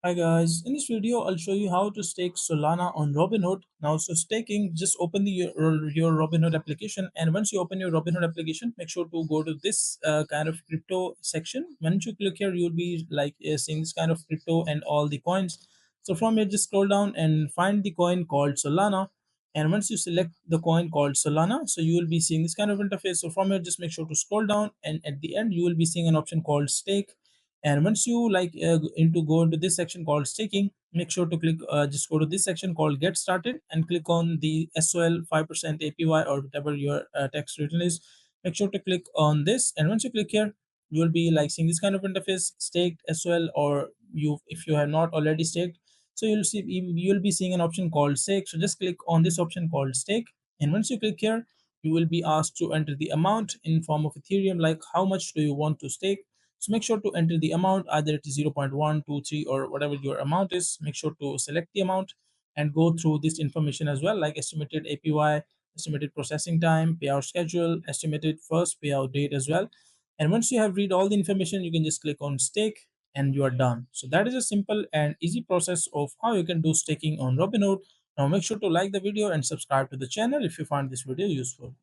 Hi guys, in this video I'll show you how to stake Solana on Robinhood. Now, so staking, just open your Robinhood application, and once you open your Robinhood application, make sure to go to this kind of crypto section. Once you click here, you'll be like seeing this kind of crypto and all the coins. So from here, just scroll down and find the coin called Solana. And once you select the coin called Solana, so you will be seeing this kind of interface. So from here, just make sure to scroll down, and at the end, you will be seeing an option called stake. And once you go into this section called staking, make sure to click just go to this section called get started and click on the SOL 5% APY or whatever your tax return is. Make sure to click on this, and once you click here, you will be like seeing this kind of interface, staked SOL, or you if you have not already staked. So you'll be seeing an option called stake. So just click on this option called stake, and once you click here, you will be asked to enter the amount in form of Ethereum, like how much do you want to stake. So make sure to enter the amount, either it is 0.123 or whatever your amount is. Make sure to select the amount and go through this information as well, like estimated APY, estimated processing time, payout schedule, estimated first payout date as well. And once you have read all the information, you can just click on stake and you are done. So that is a simple and easy process of how you can do staking on Robinhood. Now make sure to like the video and subscribe to the channel if you find this video useful.